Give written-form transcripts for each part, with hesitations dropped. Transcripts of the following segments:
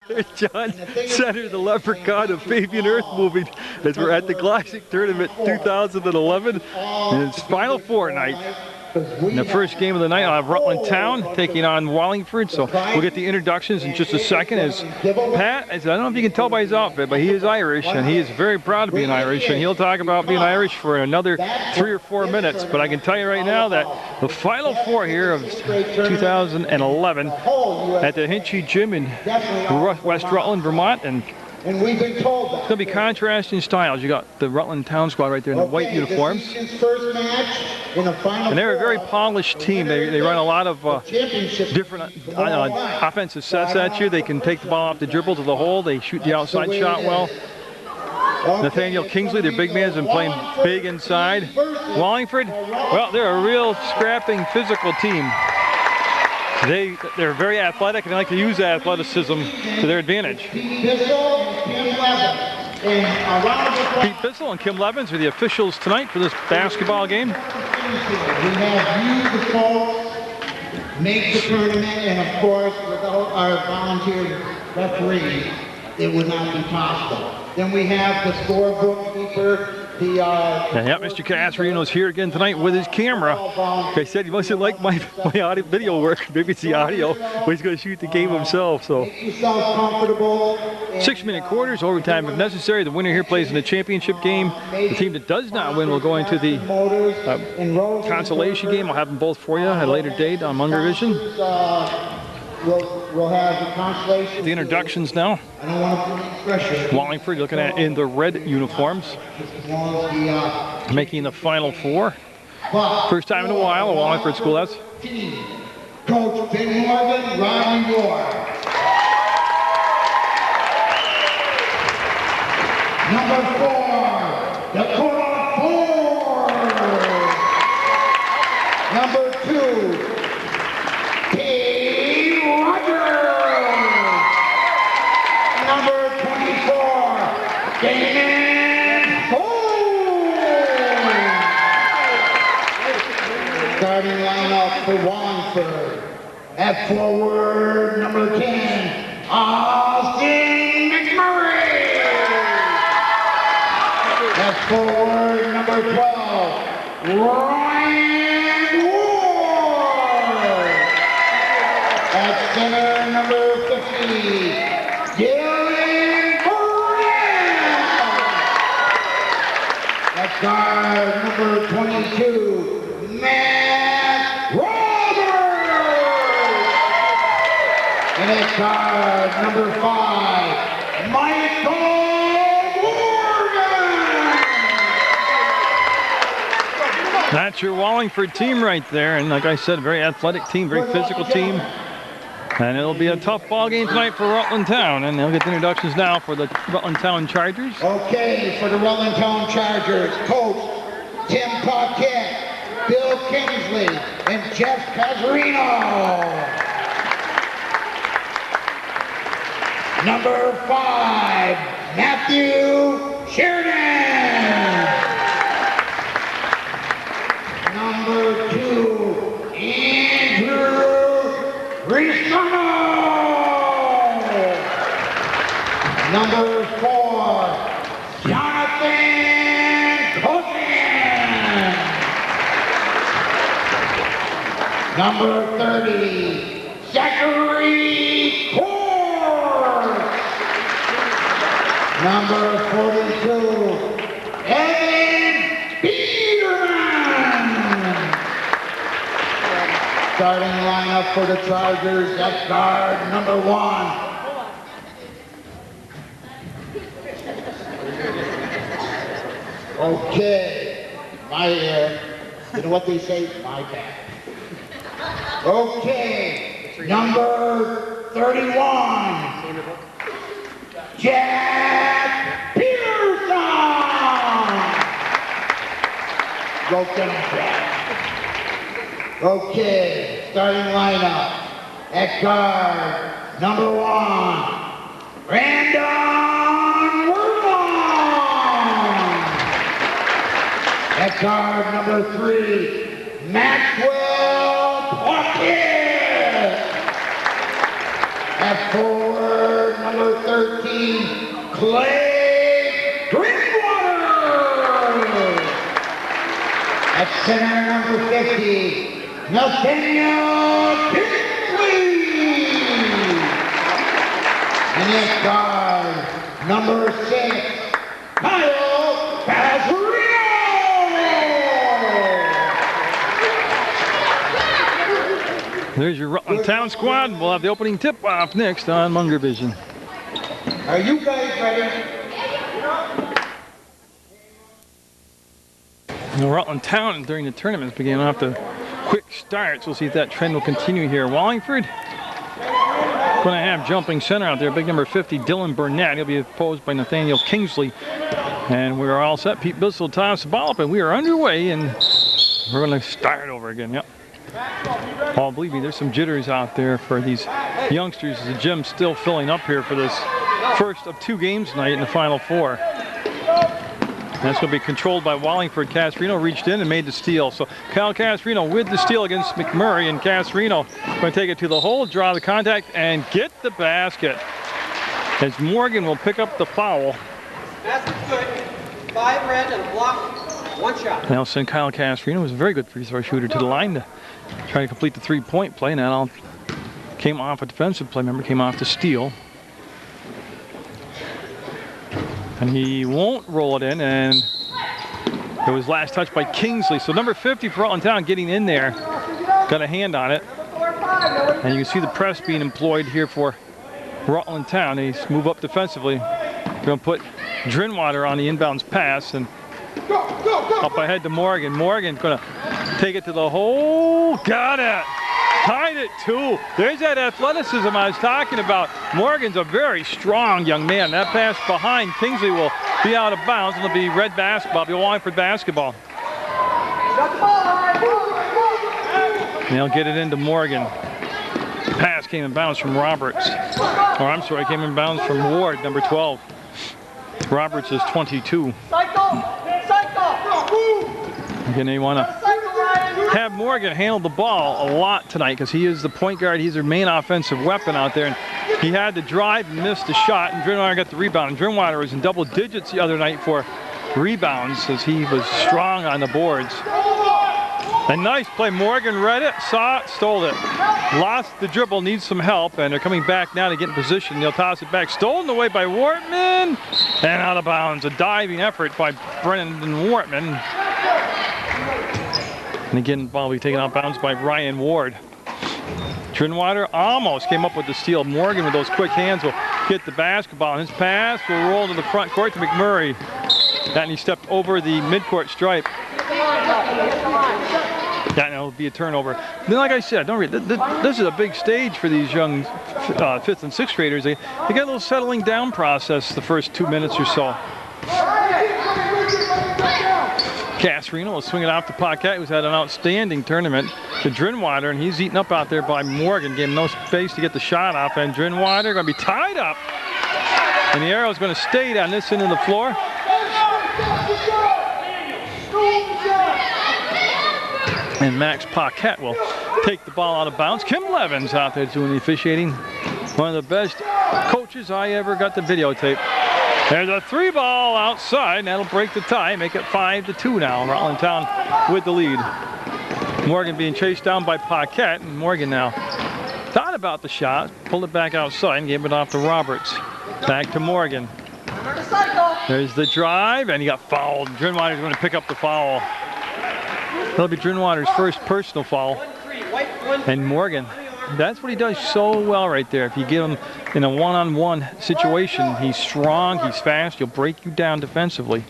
There's John Center, the leprechaun of Fabian Earth moving as we're at the Glodzik Tournament 2011. And it's Final Four night. In the first game of the night, I'll have Rutland Town taking on Wallingford. So we'll get the introductions in just a second. As Pat, I don't know if you can tell by his outfit, but he is Irish, and he is very proud of being Irish. And he'll talk about being Irish for another 3 or 4 minutes. But I can tell you right now that the Final Four here of 2011 at the Hinchy Gym in West Rutland, Vermont, and we've been told that. It's going to be contrasting styles. You got the Rutland Town squad right there in the white uniforms. First match in the Final And they're a very Four. polished team. They run a lot of different offensive sets at you. They can take the ball off the dribble to the hole. They shoot the outside shot well. Nathaniel Kingsley, their big man, has been playing big inside. Wallingford, well, they're a real scrapping physical team. They're very athletic, and they like to use athleticism to their advantage. Pete Bissell and Kim Levins are the officials tonight for this basketball game. We have you, the folks, make the tournament, and of course, without our volunteer referees, it would not be possible. Then we have the scorebook keeper. Yeah, Mr. Casarino's here again tonight with his camera. Like I said, he mustn't like my audio, video work. Maybe it's the audio, but he's going to shoot the game himself. So 6-minute quarters, overtime if necessary. The winner here plays in the championship game. The team that does not win will go into the consolation game. I'll have them both for you at a later date on Munger Vision. We'll have the consolation. The introductions now. I don't want to put pressure. Wallingford looking at in the red uniforms, making the Final Four. First time in a while, a Wallingford school. That's Coach Ben Morgan, Ronnie Moore. Number 4, the Dakota Ford. Number 2. Starting lineup for Wallingford. At forward, number 10, Austin McMurray. At forward, number 12, Ryan Ward. At center, number 50, Dylan Burrell. At guard, number 22, Matt Roberts. And at guard, number 5, Michael Morgan. That's your Wallingford team right there. And like I said, very athletic team, very physical team. And it'll be a tough ball game tonight for Rutland Town. And they'll get the introductions now for the Rutland Town Chargers. Okay, for the Rutland Town Chargers, Coach Tim Paquette, Bill Kingsley, and Jeff Casarino. Number 5, Matthew Sheridan. Number 2, Andrew Ristano. Number 4, Jonathan Copeland. Number 30, Zachary Core. Number 42, Evan Peterman. Starting lineup for the Chargers at guard, number 1. Okay, my ear. You know what they say? My bad. Okay, number 31, Jack Pearson. Go get him, Jack. Okay, starting lineup. At guard, number 1, Brandon Wurlong. At guard, number 3, Maxwell Plunkett. At forward, number 19, Clay Drinkwater. At center, number 50, Nathaniel Kingley. And at guard, number 6, Kyle Casarino. There's your Rutland Town squad. We'll have the opening tip-off next on Munger Vision. Are you guys ready? Rutland Town during the tournament is beginning off to quick starts. We'll see if that trend will continue here. Wallingford going to have jumping center out there. Big number 50, Dylan Burnett. He'll be opposed by Nathaniel Kingsley. And we're all set. Pete Bissell toss the ball up, and we are underway, and we're going to start over again. Yep. Oh, believe me, there's some jitters out there for these youngsters. The gym's still filling up here for this first of 2 games tonight in the Final Four. That's going to be controlled by Wallingford. Casarino reached in and made the steal. So Kyle Casarino with the steal against McMurray, and Casarino going to take it to the hole, draw the contact, and get the basket. As Morgan will pick up the foul. Basket's good. 5 red and a block. 1 shot. Now send Kyle Casarino, was a very good free throw shooter, to the line to try to complete the 3-point play. Now came off a defensive play. Remember, came off the steal. And he won't roll it in, and it was last touched by Kingsley. So number 50 for Rutland Town getting in there. Got a hand on it. And you can see the press being employed here for Rutland Town. They move up defensively. They're going to put Drinkwater on the inbounds pass, and up ahead to Morgan. Morgan going to take it to the hole. Got it. Tied it 2. There's that athleticism I was talking about. Morgan's a very strong young man. That pass behind Kingsley will be out of bounds. It'll be red basketball. It'll be Wallingford basketball. And they'll get it into Morgan. Pass came in bounds from Roberts. Or I'm sorry, came in bounds from Ward, number 12. Roberts is 22. Again, they want to have Morgan handle the ball a lot tonight because he is the point guard. He's their main offensive weapon out there. And he had to drive and missed the shot, and Drinkwater got the rebound. And Drinkwater was in double digits the other night for rebounds as he was strong on the boards. A nice play. Morgan read it, saw it, stole it. Lost the dribble, needs some help, and they're coming back now to get in position. They'll toss it back. Stolen away by Wortman, and out of bounds. A diving effort by Brendan Wortman. And again, ball will be taken out of bounds by Ryan Ward. Drinkwater almost came up with the steal. Morgan with those quick hands will get the basketball, and his pass will roll to the front court to McMurray. And he stepped over the midcourt stripe. That will be a turnover. Then, like I said, don't read. This is a big stage for these young 5th and 6th graders. They get a little settling down process the first 2 minutes or so. Casarino will swing it off to Paquette, who's had an outstanding tournament, to Drinkwater, and he's eaten up out there by Morgan. Gave him no space to get the shot off, and Drinkwater going to be tied up. And the arrow is going to stay on this end of the floor. And Max Paquette will take the ball out of bounds. Kim Levin's out there doing the officiating. One of the best coaches I ever got to videotape. There's a 3-ball outside, and that'll break the tie, make it 5-2 now. Rutland Town with the lead. Morgan being chased down by Paquette, and Morgan now thought about the shot, pulled it back outside, and gave it off to Roberts. Back to Morgan. There's the drive, and he got fouled. Drinkwater's going to pick up the foul. That'll be Drinkwater's first personal foul. And Morgan, that's what he does so well right there. If you get him in a one-on-one situation, he's strong, he's fast, he'll break you down defensively.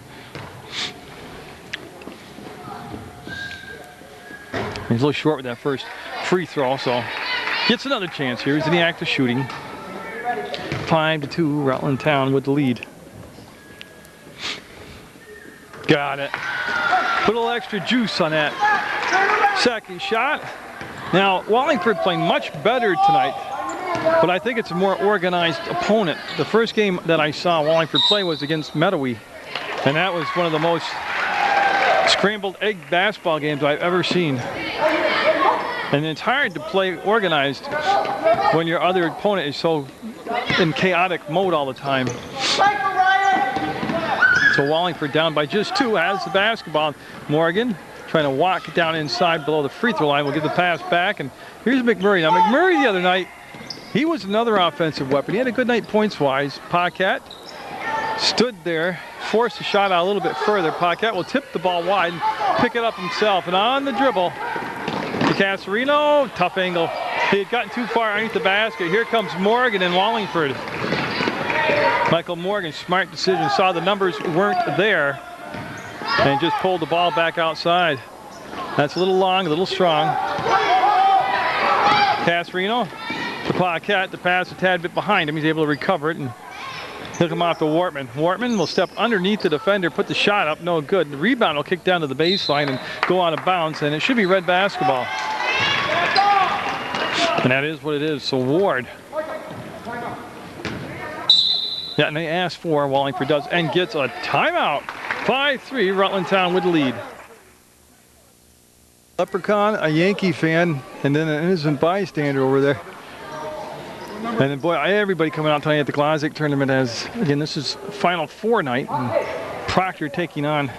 He's a little short with that first free throw, so gets another chance here. He's in the act of shooting. 5-2, Rutland Town with the lead. Got it. Put a little extra juice on that second shot. Now, Wallingford playing much better tonight, but I think it's a more organized opponent. The first game that I saw Wallingford play was against Meadowy, and that was one of the most scrambled egg basketball games I've ever seen. And it's hard to play organized when your other opponent is so in chaotic mode all the time. So Wallingford down by just 2 has the basketball. Morgan trying to walk down inside below the free throw line. Will give the pass back, and here's McMurray. Now McMurray the other night, he was another offensive weapon. He had a good night points-wise. Paquette stood there, forced the shot out a little bit further. Paquette will tip the ball wide and pick it up himself. And on the dribble to Casarino, tough angle. He had gotten too far underneath the basket. Here comes Morgan in Wallingford. Michael Morgan, smart decision, saw the numbers weren't there and just pulled the ball back outside. That's a little long, a little strong. Casarino to Paquette, the pass a tad bit behind him. He's able to recover it and he'll come off to Wortman. Wortman will step underneath the defender, put the shot up, no good. The rebound will kick down to the baseline and go out of bounds, and it should be red basketball. And that is what it is. So Ward. Yeah, and they asked for, Wallingford does, and gets a timeout. 5-3, Rutland Town with the lead. Leprechaun, a Yankee fan, and then an innocent bystander over there. And then, boy, everybody coming out tonight at the Glodzik tournament as, again, this is Final Four night. And Proctor taking on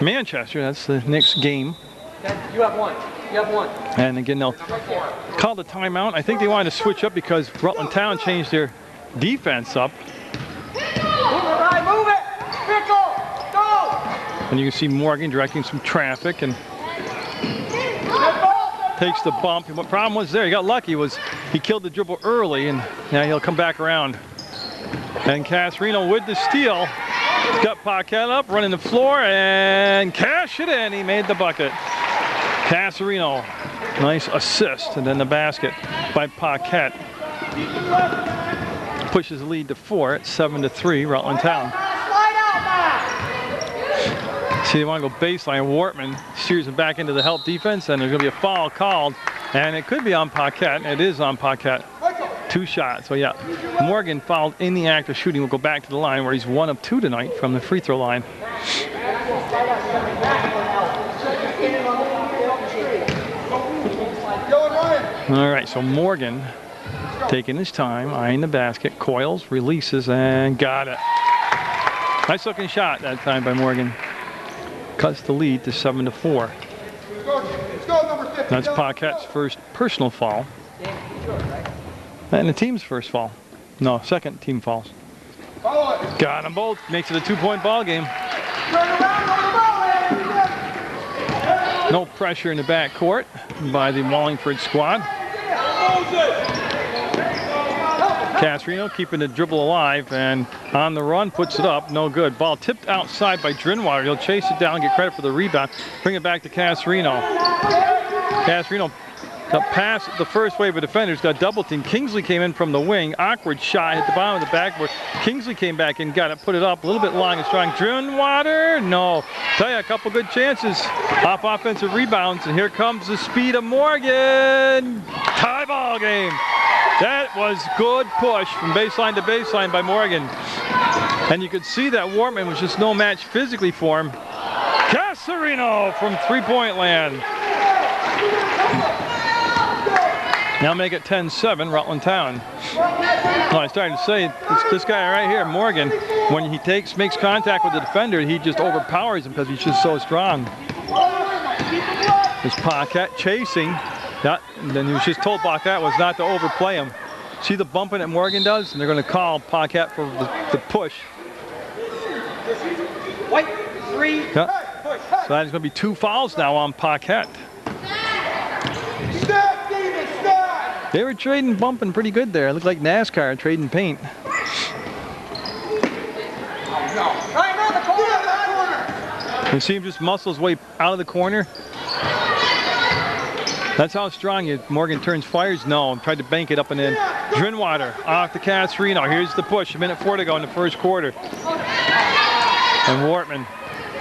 Manchester. That's the next game. You have one. You have one. And again, they'll call the timeout. I think they wanted to switch up because Rutland Town changed their defense up. Move it! Pickle! Go! And you can see Morgan directing some traffic and takes the bump. And what problem was there? He got lucky. Was he killed the dribble early, and now he'll come back around. And Casarino with the steal. He's got Paquette up, running the floor, and cash it in. He made the bucket. Casarino, nice assist, and then the basket by Paquette. Pushes the lead to 4 at 7-3, Rutland Town. See, they want to go baseline. Wortman steers him back into the help defense, and there's going to be a foul called, and it could be on Paquette. It is on Paquette. 2 shots. So yeah, Morgan fouled in the act of shooting. Will go back to the line where he's 1 of 2 tonight from the free throw line. All right, so Morgan taking his time, eyeing the basket, coils, releases, and got it. Nice looking shot that time by Morgan. Cuts the lead to 7-4. That's Paquette's first personal foul. And the team's first foul. No, second team fouls. Got them both. Makes it a 2-point ball game. No pressure in the backcourt by the Wallingford squad. Casarino keeping the dribble alive and on the run, puts it up, no good. Ball tipped outside by Drinwater. He'll chase it down, get credit for the rebound, bring it back to Casarino. Casarino got past the first wave of defenders, got double teamed. Kingsley came in from the wing, awkward shot at the bottom of the backboard. Kingsley came back and got it, put it up a little bit long and strong. Drinwater, no. Tell you, a couple good chances off offensive rebounds, and here comes the speed of Morgan. Tie ball game. That was good push from baseline to baseline by Morgan. And you could see that Wortman was just no match physically for him. Casarino from three-point land. Now make it 10-7, Rutland Town. Well, I started to say, this guy right here, Morgan, when he makes contact with the defender, he just overpowers him because he's just so strong. There's Paquette chasing. And then he was just told Paquette was not to overplay him. See the bumping that Morgan does? And they're going to call Paquette for the push. White, 3, yeah. Push. So that's going to be 2 fouls now on Paquette. They were trading bumping pretty good there. It looked like NASCAR trading paint. You see him just muscle his way out of the corner. That's how strong Morgan turns, fires. No, tried to bank it up and in. Drinwater off the Casarino. Here's the push. 1:04 to go in the first quarter. And Wortman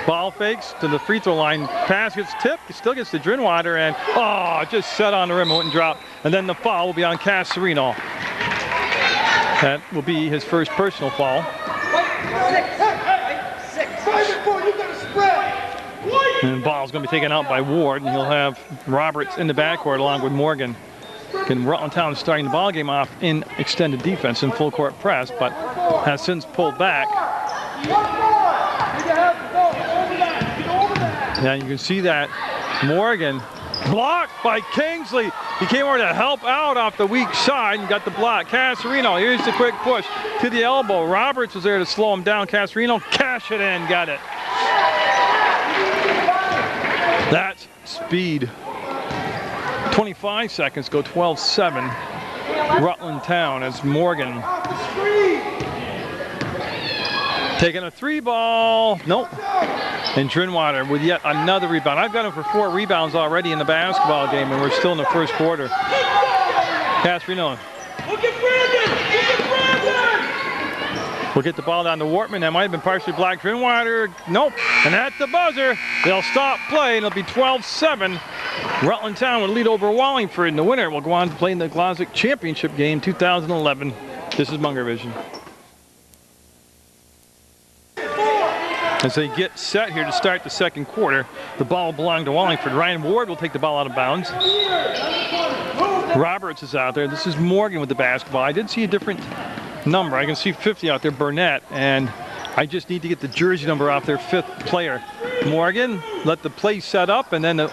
ball fakes to the free throw line. Pass gets tipped. Still gets to Drinwater and just set on the rim. Wouldn't drop. And then the foul will be on Casarino. That will be his first personal foul. 6. 5-4. You got to spread. And the ball's going to be taken out by Ward, and he'll have Roberts in the backcourt along with Morgan. Again, Rutland Town starting the ball game off in extended defense in full court press, but has since pulled back. Yeah, you can see that Morgan blocked by Kingsley. He came over to help out off the weak side and got the block. Casarino, here's the quick push to the elbow. Roberts was there to slow him down. Casarino, cash it in, got it. That's speed. 25 seconds go 12-7. Rutland Town as Morgan taking a 3-ball. Nope. And Drinwater with yet another rebound. I've got him for 4 rebounds already in the basketball game, and we're still in the first quarter. Casarino. We'll get the ball down to Wortman. That might have been partially blocked. Drinwater, nope. And at the buzzer, they'll stop play, and it'll be 12-7. Rutland Town will lead over Wallingford, and the winner will go on to play in the Glodzik Championship game 2011. This is Munger Vision. As they get set here to start the second quarter, the ball will belong to Wallingford. Ryan Ward will take the ball out of bounds. Roberts is out there. This is Morgan with the basketball. I did see a different number. I can see 50 out there, Burnett, and I just need to get the jersey number off their 5th player. Morgan let the play set up, and then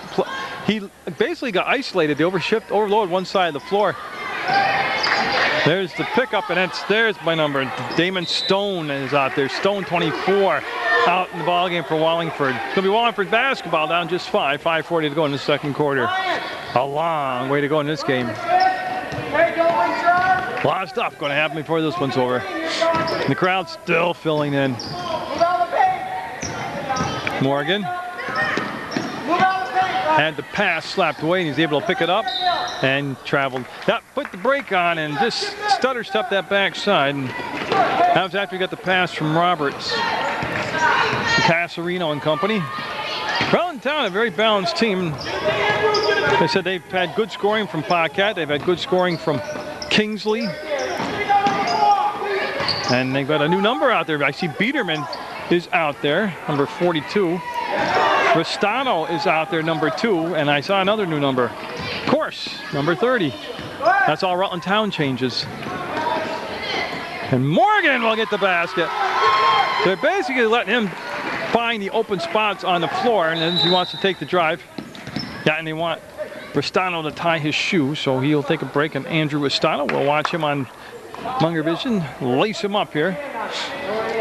he basically got isolated. They overloaded one side of the floor. There's the pickup, and there's my number. Damon Stone is out there. Stone 24 out in the ball game for Wallingford. It's going to be Wallingford basketball down just 5:40 to go in the second quarter. A long way to go in this game. A lot of stuff going to happen before this one's over. And the crowd's still filling in. Morgan had the pass slapped away, and he's able to pick it up and traveled. That put the brake on and just stutter stepped that backside. And that was after he got the pass from Roberts. Casarino and company. Rutland Town, a very balanced team. They said they've had good scoring from Paquette. They've had good scoring from Kingsley. And they've got a new number out there. I see Biederman is out there, number 42. Restano is out there, number 2. And I saw another new number. Of course, number 30. That's all Rutland Town changes. And Morgan will get the basket. They're basically letting him find the open spots on the floor, and then he wants to take the drive. Yeah, and they want Restano to tie his shoe, so he'll take a break, and Andrew Restano, we'll watch him on Munger Vision, lace him up here.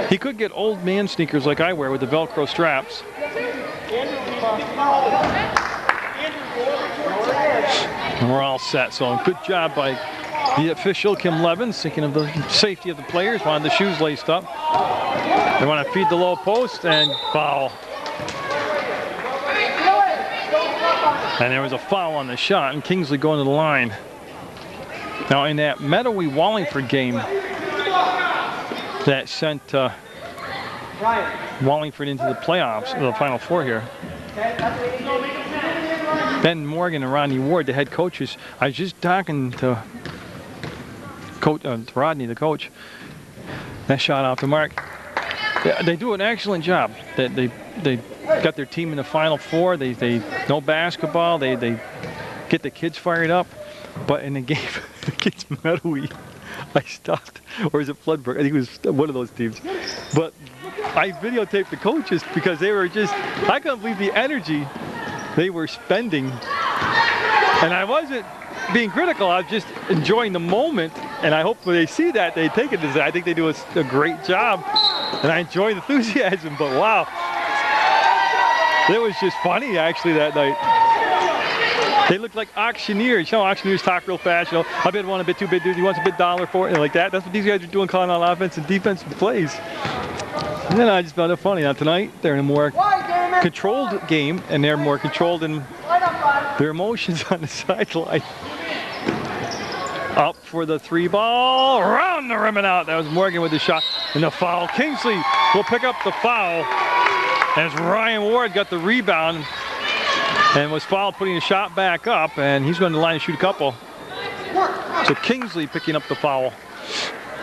He could get old man sneakers like I wear with the Velcro straps. And we're all set, so good job by the official, Kim Levins, thinking of the safety of the players, wanted the shoes laced up. They want to feed the low post and foul. And there was a foul on the shot, and Kingsley going to the line. Now in that Meadowy Wallingford game that sent Wallingford into the playoffs, the Final Four here, Ben Morgan and Rodney Ward, the head coaches, I was just talking to Rodney, the coach. That shot off the mark. They do an excellent job. They got their team in the Final Four. They know basketball. They get the kids fired up. But in the game against Meadowy, I stopped. Or is it Floodbrook? I think it was one of those teams. But I videotaped the coaches because they were just, I couldn't believe the energy they were spending. And I wasn't being critical. I was just enjoying the moment. And I hope when they see that, they take it as I think they do a great job. And I enjoy the enthusiasm, but wow. It was just funny, actually, that night. They looked like auctioneers. You know, auctioneers talk real fast. You know, I bid one, a bid two, bid three. He wants a bid dollar for it, and like that. That's what these guys are doing, calling on offense and defensive plays. And then I just found it funny. Now tonight, they're in a more controlled game, and they're more controlled in their emotions on the sideline. Up for the 3-ball, around the rim and out. That was Morgan with the shot and the foul. Kingsley will pick up the foul as Ryan Ward got the rebound and was fouled, putting the shot back up, and he's going to the line to shoot a couple. So Kingsley picking up the foul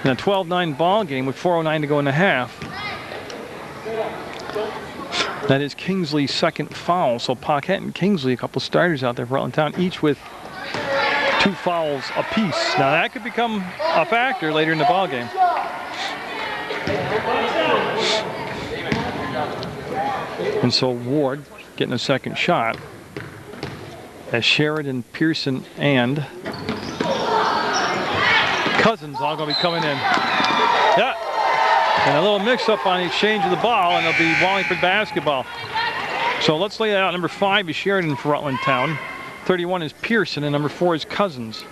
in a 12-9 ball game with 4:09 to go in the half. That is Kingsley's second foul. So Paquette and Kingsley, a couple starters out there for Rutland Town, each with 2 2 fouls apiece. Now that could become a factor later in the ball game. And so Ward getting a second shot as Sheridan, Pearson, and Cousins all going to be coming in. Yeah. And a little mix-up on the exchange of the ball, and it'll be Wallingford basketball. So let's lay it out. Number 5 is Sheridan for Rutland Town. 31 is Pearson, and number 4 is Cousins.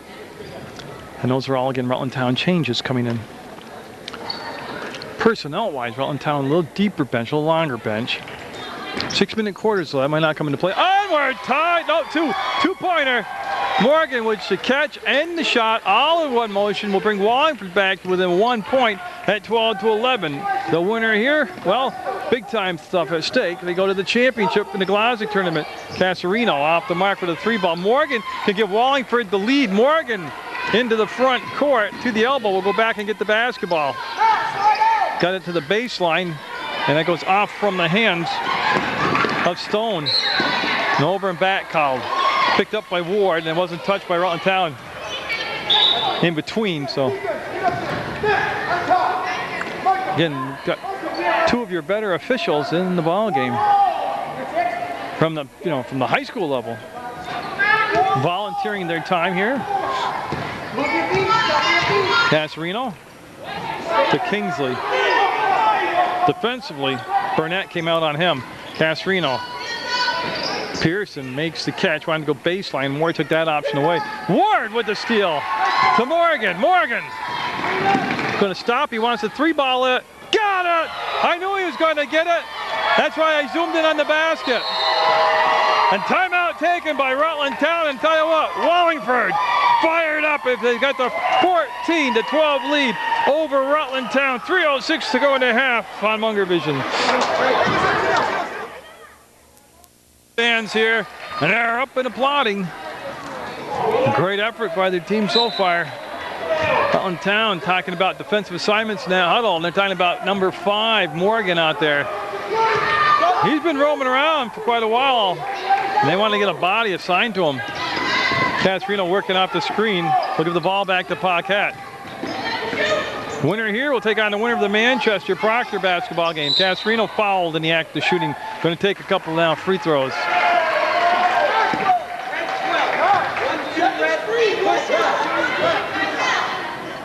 And those are all, again, Rutland Town changes coming in. Personnel-wise, Rutland Town a little deeper bench, a little longer bench. 6-minute quarters, though, that might not come into play. Onward, tied, no, two-pointer. Morgan, which the catch and the shot, all in one motion, will bring Wallingford back to within 1 point at 12-11. The winner here, well, big-time stuff at stake. They go to the championship in the Glodzik tournament. Casarino off the mark with a 3-ball. Morgan can give Wallingford the lead. Morgan into the front court to the elbow. We'll go back and get the basketball. Got it to the baseline, and that goes off from the hands of Stone. And over and back called. Picked up by Ward, and it wasn't touched by Rutland Town in between. So again, got 2 of your better officials in the ball game from the from the high school level, volunteering their time here. Casarino to Kingsley. Defensively, Burnett came out on him. Casarino. Pearson makes the catch, wanted to go baseline. Ward took that option away. Ward with the steal to Morgan. Morgan going to stop. He wants the 3-ball. Got it! I knew he was going to get it. That's why I zoomed in on the basket. And timeout taken by Rutland Town. And tell you what, Wallingford fired up if they got the 14-12 lead over Rutland Town. 3:06 to go in the half on Munger Vision. Fans here, and they're up and applauding. Great effort by the team so far. Rutland Town talking about defensive assignments now, huddle, and they're talking about number 5, Morgan, out there. He's been roaming around for quite a while, and they want to get a body assigned to him. Casarino working off the screen. We'll give the ball back to Paquette. Winner here will take on the winner of the Manchester-Proctor basketball game. Casarino fouled in the act of shooting. Going to take a couple now free throws.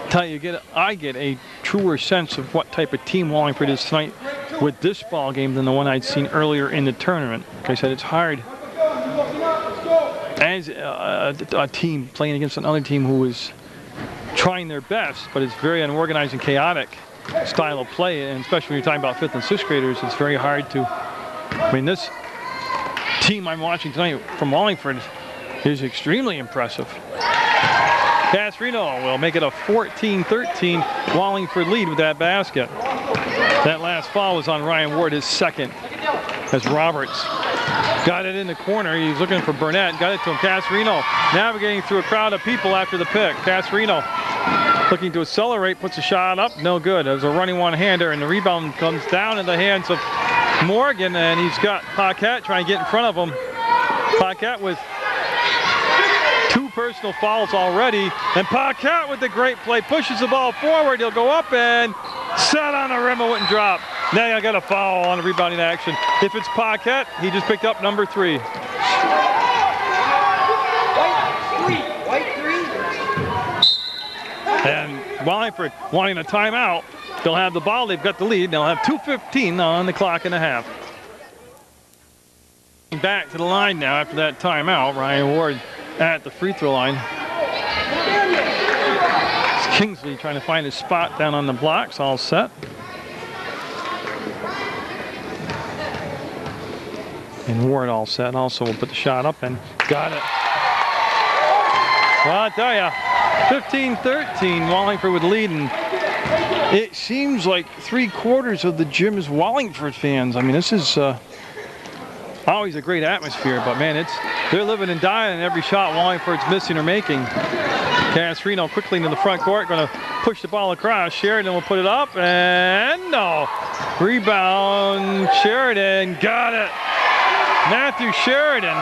Tell you, I get a truer sense of what type of team Wallingford is tonight with this ball game than the one I'd seen earlier in the tournament. Like I said, it's hard as a team playing against another team who is trying their best, but it's very unorganized and chaotic style of play, and especially when you're talking about 5th and 6th graders, it's very hard to. I mean, this team I'm watching tonight from Wallingford is extremely impressive. Casarino will make it a 14-13 Wallingford lead with that basket. That last foul was on Ryan Ward, his second, as Roberts got it in the corner. He's looking for Burnett, got it to him. Casarino navigating through a crowd of people after the pick. Casarino looking to accelerate, puts a shot up, no good. There's a running one-hander, and the rebound comes down in the hands of Morgan, and he's got Paquette trying to get in front of him. Paquette with 2 personal fouls already, and Paquette with the great play, pushes the ball forward. He'll go up and set on the rim, it wouldn't drop. Now I got a foul on the rebounding action. If it's Paquette, he just picked up number 3. White three. And Wallingford wanting a timeout. They'll have the ball, they've got the lead. They'll have 2:15 on the clock and a half. Back to the line now after that timeout. Ryan Ward at the free throw line. It's Kingsley trying to find his spot down on the blocks, all set. And Ward all set. Also will put the shot up and got it. Well, I tell you, 15-13, Wallingford with the lead, and it seems like 3/4 of the gym is Wallingford fans. I mean, this is always a great atmosphere, but man, they're living and dying in every shot Wallingford's missing or making. Casarino quickly into the front court, going to push the ball across. Sheridan will put it up, and no. Rebound, Sheridan, got it. Matthew Sheridan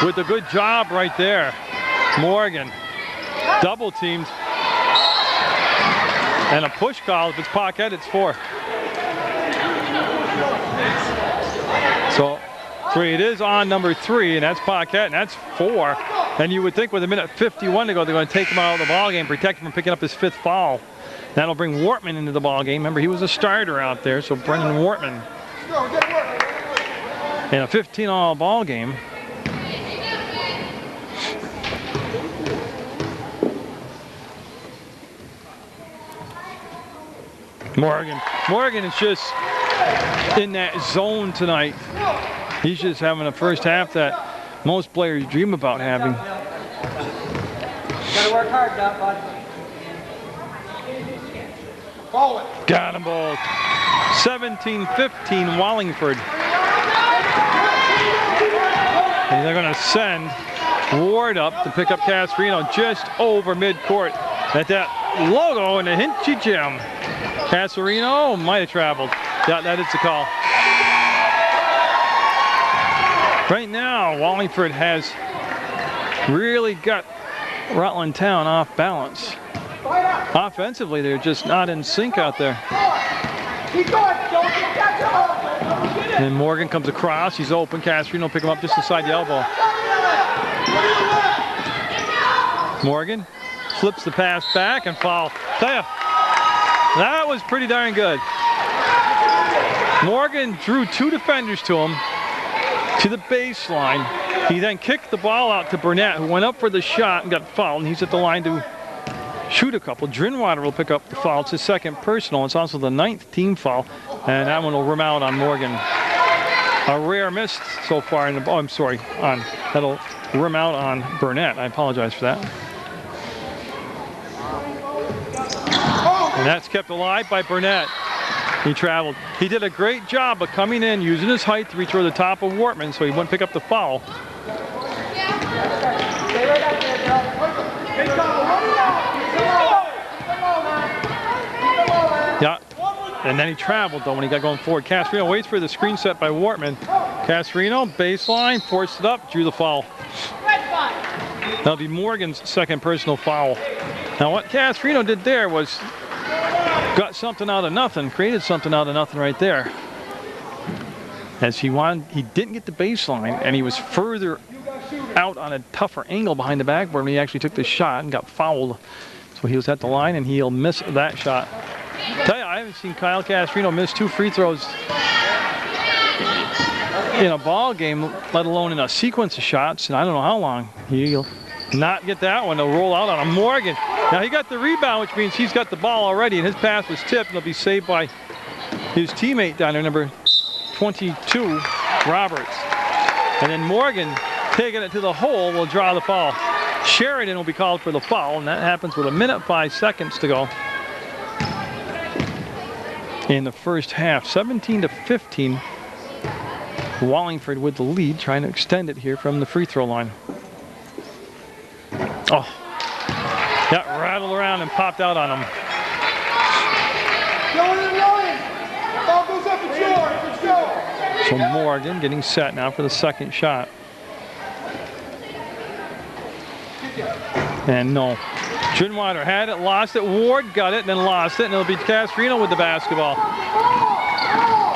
with a good job right there. Morgan double teamed. And a push call. If it's Paquette, it's 4. So it is on number 3, and that's Paquette, and that's 4. And you would think with a minute 51 to go, they're going to take him out of the ball game, protect him from picking up his 5th foul. That'll bring Wortman into the ball game. Remember, he was a starter out there, so Brendan Wortman in a 15-all ball game. Morgan is just in that zone tonight. He's just having a first half that most players dream about having. Gotta work hard, Doc, bud. Got him both. 17-15 Wallingford. And they're going to send Ward up to pick up Casarino just over midcourt at that logo in the Hinchy Gym. Casarino might have traveled. Yeah, that is the call. Right now, Wallingford has really got Rutland Town off balance. Offensively, they're just not in sync out there. And Morgan comes across. He's open. Casarino pick him up just inside the elbow. Morgan flips the pass back and foul. Tell ya, that was pretty darn good. Morgan drew 2 defenders to him to the baseline. He then kicked the ball out to Burnett, who went up for the shot and got fouled, and he's at the line to shoot a couple. Drinwater will pick up the foul. It's his 2nd personal. It's also the 9th team foul, and that one will rim out on Morgan. A rare miss so far in the ball. I'm sorry, that'll rim out on Burnett. I apologize for that. And that's kept alive by Burnett. He traveled. He did a great job of coming in, using his height to reach over the top of Wortman, so he wouldn't pick up the foul. Yeah, and then he traveled though when he got going forward. Casarino waits for the screen set by Wortman. Casarino, baseline, forced it up, drew the foul. That'll be Morgan's 2nd personal foul. Now what Casarino did there was got something out of nothing, created something out of nothing right there. As he didn't get the baseline, and he was further out on a tougher angle behind the backboard when he actually took the shot and got fouled. So he was at the line, and he'll miss that shot. Tell you, I haven't seen Kyle Casarino miss 2 free throws in a ball game, let alone in a sequence of shots, and I don't know how long. He'll not get that one. They'll roll out on him. Morgan. Now he got the rebound, which means he's got the ball already, and his pass was tipped, and it'll be saved by his teammate down there, number 22, Roberts. And then Morgan, taking it to the hole, will draw the foul. Sheridan will be called for the foul, and that happens with a minute 5 seconds to go in the first half. 17-15. Wallingford with the lead, trying to extend it here from the free throw line. Oh, got rattled around and popped out on him. So Morgan getting set now for the 2nd shot. And no. Drinwater had it, lost it. Ward got it, and then lost it, and it'll be Casarino with the basketball.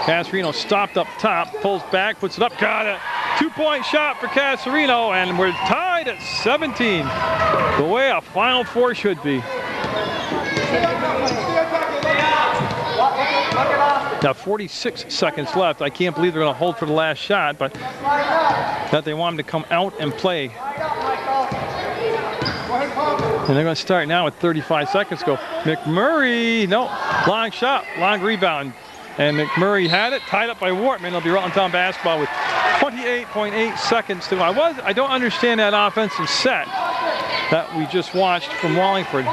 Casarino stopped up top, pulls back, puts it up, got it. 2-point shot for Casarino, and we're tied at 17. The way a Final Four should be. Now 46 seconds left. I can't believe they're going to hold for the last shot, but that they want him to come out and play. And they're going to start now with 35 seconds to go. McMurray, no, long shot, long rebound. And McMurray had it, tied up by Wortman. It'll be Rutland Town basketball with 28.8 seconds to go. I don't understand that offensive set that we just watched from Wallingford.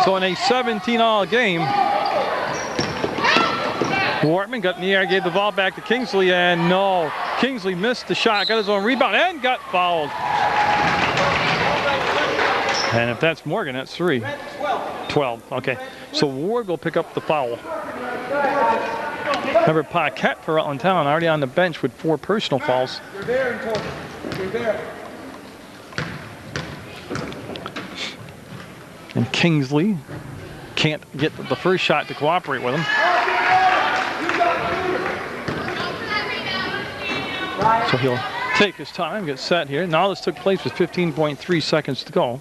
So in a 17-all game, Wortman got in the air, gave the ball back to Kingsley, and no. Kingsley missed the shot, got his own rebound, and got fouled. And if that's Morgan, that's 3. 12, okay. So Ward will pick up the foul. Remember, Paquette for Rutland Town already on the bench with 4 personal fouls. You're there, Antonio. You're there. And Kingsley can't get the first shot to cooperate with him. So he'll take his time, get set here. Now this took place with 15.3 seconds to go.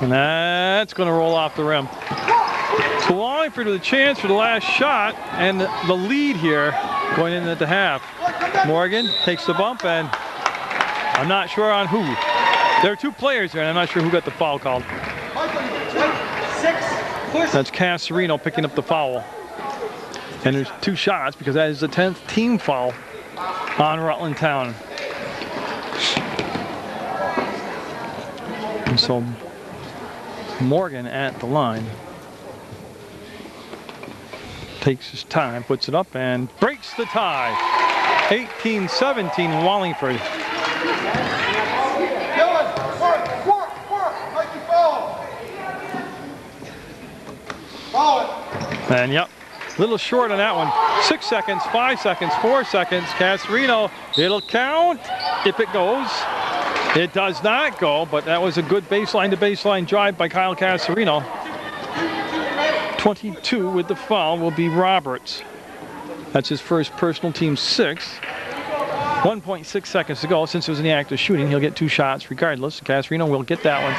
And that's going to roll off the rim. So Wallingford with a chance for the last shot and the lead here going in at the half. Morgan takes the bump, and I'm not sure on who. There are 2 players there, and I'm not sure who got the foul called. That's Casarino picking up the foul. And there's 2 shots because that is the 10th team foul on Rutland Town. And so Morgan at the line. Takes his time, puts it up, and breaks the tie. 18-17 Wallingford. And yep, a little short on that one. 6 seconds, 5 seconds, 4 seconds. Casarino, it'll count if it goes. It does not go, but that was a good baseline-to-baseline drive by Kyle Casarino. 22 with the foul will be Roberts. That's his first personal, team 6. 1.6 seconds to go. Since it was in the act of shooting, he'll get 2 shots regardless. Casarino will get that one.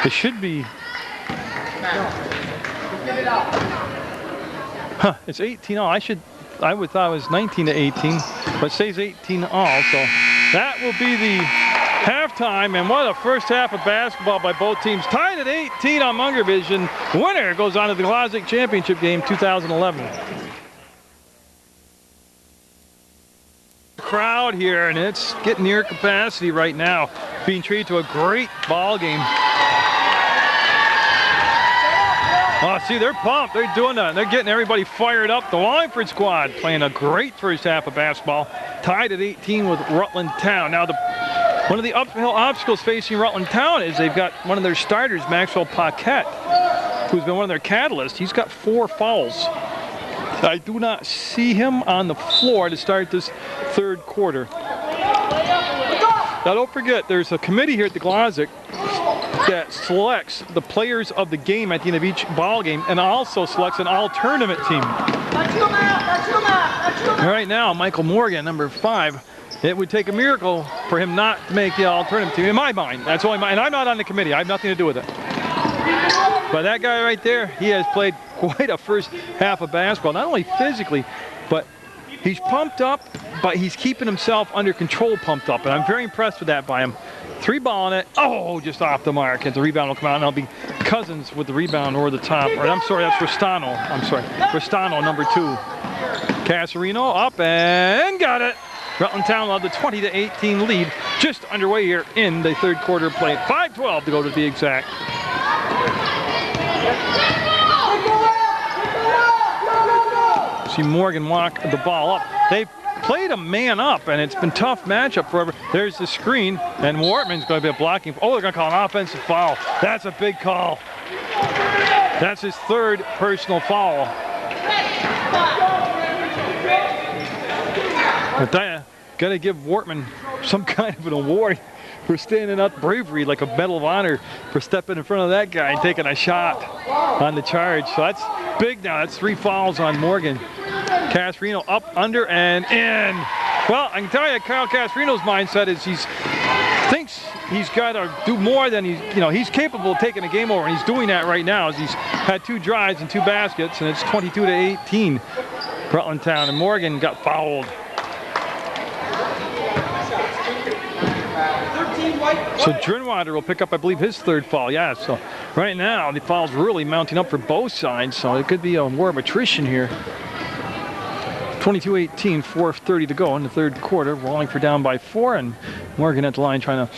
It should be... Huh, it's 18 all. I would thought it was 19 to 18, but it says 18 all, so that will be the halftime. And what a first half of basketball by both teams. Tied at 18 on Munger Vision. Winner goes on to the Glodzik Championship game 2011. Crowd here, and it's getting near capacity right now. Being treated to a great ball game. Oh, see, they're pumped. They're doing that. They're getting everybody fired up. The Wallingford squad playing a great first half of basketball. Tied at 18 with Rutland Town. Now, one of the uphill obstacles facing Rutland Town is they've got one of their starters, Maxwell Paquette, who's been one of their catalysts. He's got 4 fouls. I do not see him on the floor to start this third quarter. Now, don't forget, there's a committee here at the Glodzik that selects the players of the game at the end of each ball game and also selects an all-tournament team. Right now, Michael Morgan, number 5, it would take a miracle for him not to make the all-tournament team, in my mind. That's only and I'm not on the committee. I have nothing to do with it. But that guy right there, he has played quite a first half of basketball, not only physically, but he's pumped up, but he's keeping himself under control pumped up, and I'm very impressed with that by him. 3 ball on it. Oh, just off the mark. And the rebound will come out, and it'll be Cousins with the rebound over the top. Or I'm sorry, that's Restano. I'm sorry. Restano, number 2. Casarino up and got it. Rutland Town led the 20 to 18 lead. Just underway here in the third quarter play. 5:12 to go to be exact. See Morgan walk the ball up. They played a man up, and it's been a tough matchup forever. There's the screen, and Wortman's going to be blocking. Oh, they're going to call an offensive foul. That's a big call. That's his 3rd personal foul. But got to give Wortman some kind of an award for standing up bravery, like a Medal of Honor, for stepping in front of that guy and taking a shot on the charge. So that's big now. That's 3 fouls on Morgan. Casarino up, under, and in. Well, I can tell you, Kyle Casarino's mindset is he thinks he's got to do more than he's capable of taking a game over, and he's doing that right now as he's had 2 drives and 2 baskets, and it's 22 to 18 Rutland Town, and Morgan got fouled. So Drinwater will pick up, I believe, his 3rd foul. Yeah, so right now the foul's really mounting up for both sides, so it could be a war of attrition here. 22-18, 4:30 to go in the third quarter. Wallingford down by 4, and Morgan at the line trying to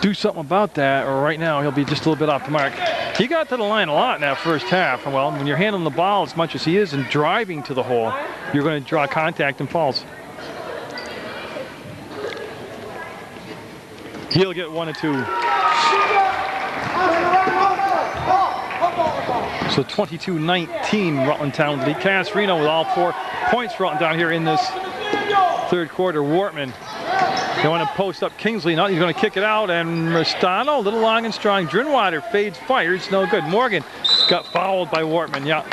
do something about that, or right now he'll be just a little bit off the mark. He got to the line a lot in that first half. Well, when you're handling the ball as much as he is and driving to the hole, you're going to draw contact and fouls. He'll get 1 and 2. So 22-19, Rutland Town lead. Casarino with all 4 points for Rutland Town here in this third quarter. Wortman going to post up Kingsley. Now he's going to kick it out, and Restano, a little long and strong. Drinwater fades, fires, no good. Morgan got fouled by Wortman. Yeah,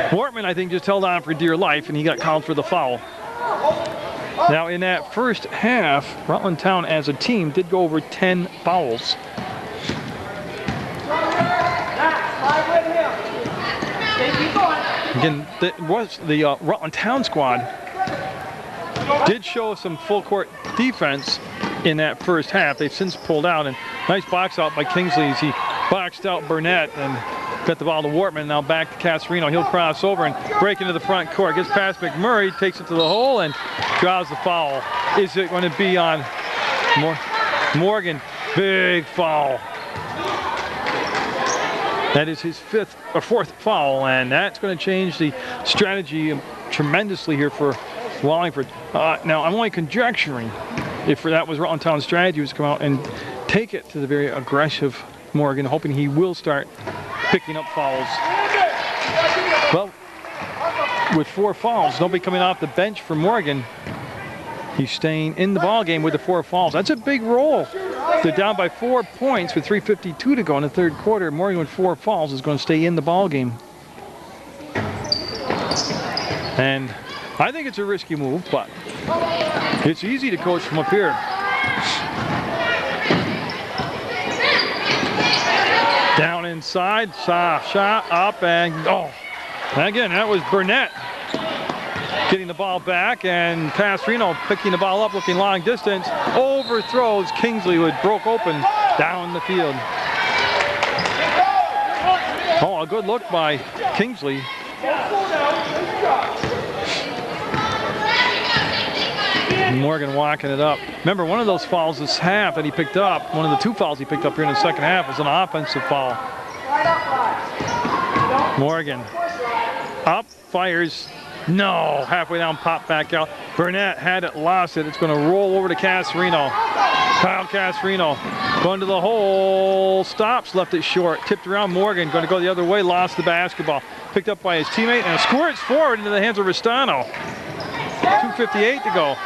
Wortman, I think, just held on for dear life, and he got called for the foul. Now, in that first half, Rutland Town as a team did go over 10 fouls. Again, that was the Rutland Town squad did show some full court defense in that first half. They've since pulled out, and nice box out by Kingsley as he boxed out Burnett and got the ball to Wortman. Now back to Casarino. He'll cross over and break into the front court. Gets past McMurray, takes it to the hole, and draws the foul. Is it going to be on Morgan? Big foul. That is his fourth foul, and that's going to change the strategy tremendously here for Wallingford. Now, I'm only conjecturing if that was Rutland Town's strategy, was to come out and take it to the very aggressive Morgan, hoping he will start picking up fouls. Well, with 4 fouls, nobody coming off the bench for Morgan. He's staying in the ball game with the 4 fouls. That's a big roll. They're down by 4 points with 3:52 to go in the third quarter. Morgan with 4 fouls is going to stay in the ball game. And I think it's a risky move, but it's easy to coach from up here. Down inside, shot up, and again, that was Burnett getting the ball back, and Casarino picking the ball up, looking long distance, overthrows Kingsley, who broke open down the field. Oh, a good look by Kingsley. Morgan walking it up. Remember, one of those fouls this half that he picked up, one of the 2 fouls he picked up here in the second half, was an offensive foul. Morgan up, fires. No, halfway down, pop back out. Burnett had it, lost it. It's going to roll over to Casarino. Kyle Casarino going to the hole, stops, left it short, tipped around. Morgan going to go the other way, lost the basketball. Picked up by his teammate and squirts forward into the hands of Restano. 2:58 to go.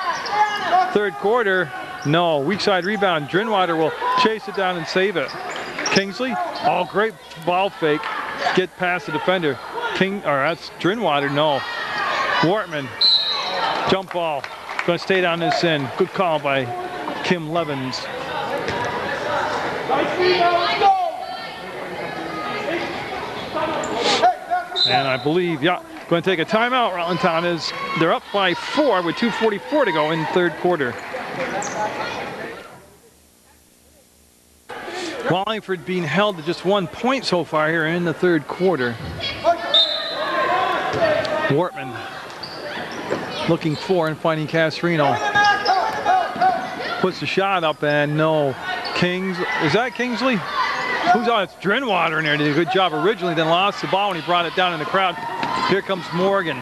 Third quarter, no, weak side rebound. Drinwater will chase it down and save it. Kingsley, great ball fake. Get past the defender. That's Drinwater, no. Wortman, jump ball. Going to stay down this end. Good call by Kim Levins. And I believe, going to take a timeout. Rutland Town they're up by 4 with 2:44 to go in third quarter. Wallingford being held to just 1 point so far here in the third quarter. Wortman looking for and finding Casarino. Puts the shot up, and no. Is that Kingsley? Who's on? It's Drinwater in there. Did a good job originally, then lost the ball when he brought it down in the crowd. Here comes Morgan.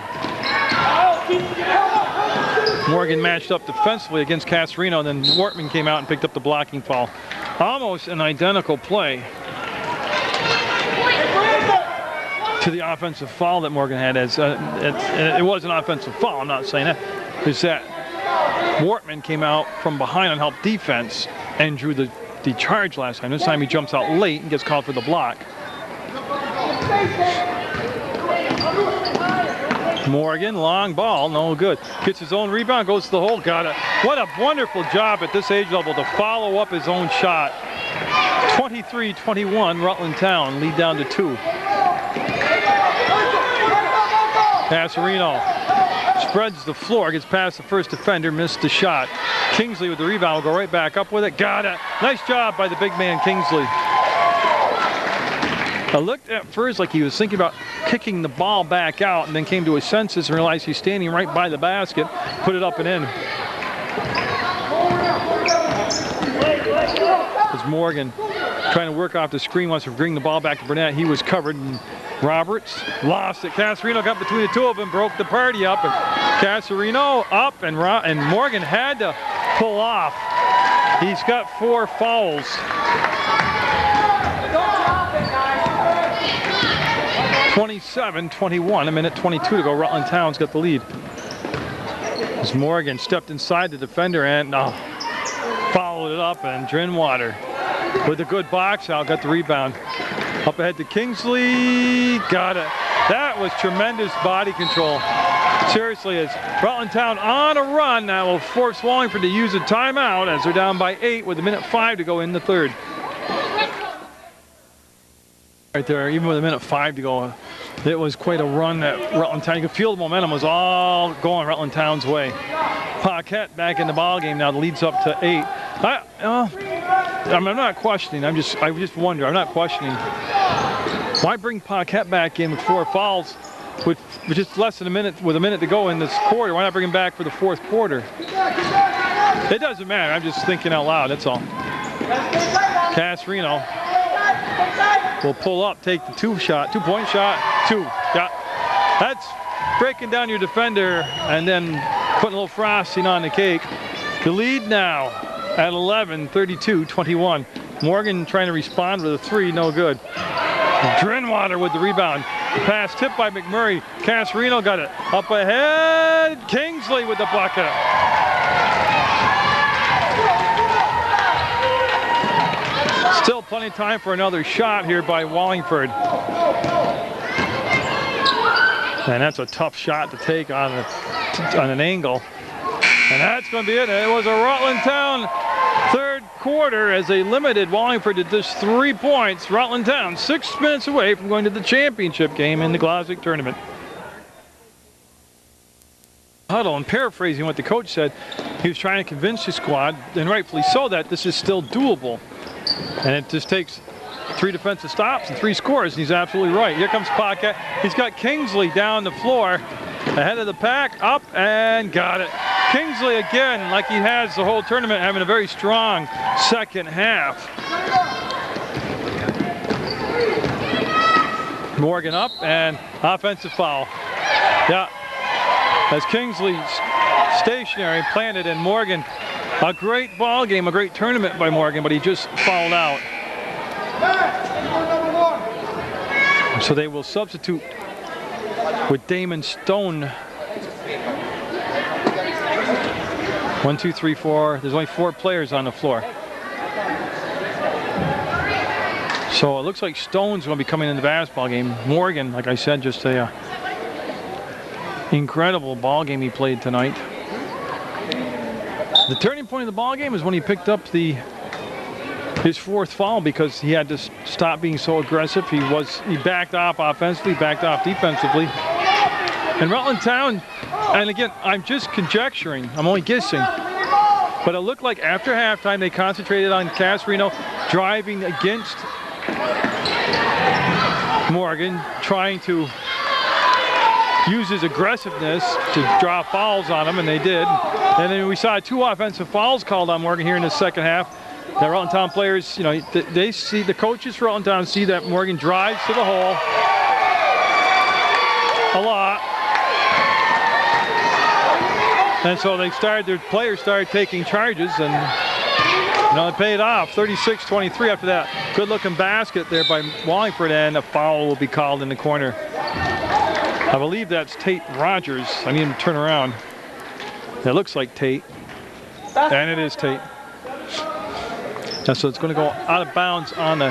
Morgan matched up defensively against Casarino, and then Wortman came out and picked up the blocking foul. Almost an identical play to the offensive foul that Morgan had. It was an offensive foul, I'm not saying that. Is that Wortman came out from behind on help defense and drew the charge last time. This time he jumps out late and gets called for the block. Morgan, long ball, no good. Gets his own rebound, goes to the hole, got it. What a wonderful job at this age level to follow up his own shot. 23-21, Rutland Town lead down to 2. Casarino spreads the floor, gets past the first defender, missed the shot. Kingsley with the rebound will go right back up with it. Got it. Nice job by the big man, Kingsley. I looked at first like he was thinking about kicking the ball back out, and then came to his senses and realized he's standing right by the basket, put it up and in. It's Morgan trying to work off the screen, wants to bring the ball back to Burnett. He was covered, and Roberts lost it. Casarino got between the 2 of them, broke the party up, and Casarino up, and Morgan had to pull off. He's got 4 fouls. 27-21, a minute 22 to go. Rutland Town's got the lead. As Morgan stepped inside the defender and followed it up, and Drinwater with a good box out, got the rebound. Up ahead to Kingsley, got it. That was tremendous body control. Seriously, as Rutland Town on a run now will force Wallingford to use a timeout as they're down by 8 with a minute 5 to go in the third. Right there, even with a minute 5 to go, it was quite a run at Rutland Town. You could feel the momentum was all going Rutland Town's way. Paquette back in the ball game now. The lead's up to 8. I'm not questioning. I just wonder. I'm not questioning. Why bring Paquette back in with 4 fouls with just less than a minute, with a minute to go in this quarter? Why not bring him back for the 4th quarter? It doesn't matter. I'm just thinking out loud. That's all. Casarino will pull up, take the 2-point shot. 2. Yeah. That's breaking down your defender and then putting a little frosting on the cake. The lead now at 11, 32-21. Morgan trying to respond with a 3, no good. Drinwater with the rebound. Pass tipped by McMurray. Casarino got it. Up ahead, Kingsley with the bucket. Still plenty of time for another shot here by Wallingford. And that's a tough shot to take on an angle. And that's going to be it. It was a Rutland Town third quarter as they limited Wallingford to just 3 points. Rutland Town 6 minutes away from going to the championship game in the Glodzik tournament. Huddle, and paraphrasing what the coach said, he was trying to convince his squad, and rightfully so, that this is still doable. And it just takes 3 defensive stops and 3 scores, and he's absolutely right. Here comes Paquette. He's got Kingsley down the floor, ahead of the pack, up, and got it. Kingsley again, like he has the whole tournament, having a very strong second half. Morgan up, and offensive foul. Yeah, as Kingsley stationary, planted, and Morgan, a great ball game, a great tournament by Morgan, but he just fouled out. So they will substitute with Damon Stone. 1, 2, 3, 4. There's only 4 players on the floor. So it looks like Stone's going to be coming in the basketball game. Morgan, like I said, just a incredible ball game he played tonight. The turning point of the ball game is when he picked up his 4th foul, because he had to stop being so aggressive. He backed off offensively, backed off defensively. And Rutland Town, and again, I'm just conjecturing, I'm only guessing, but it looked like after halftime they concentrated on Casarino driving against Morgan, trying to use his aggressiveness to draw fouls on him, and they did. And then we saw 2 offensive fouls called on Morgan here in the second half. The Rutland Town players, they see, the coaches for Rutland Town see that Morgan drives to the hole a lot. And so their players started taking charges, and it paid off. 36-23 after that good-looking basket there by Wallingford, and a foul will be called in the corner. I believe that's Tate Rogers. I need him to turn around. It looks like Tate, and it is Tate. And so it's going to go out of bounds on the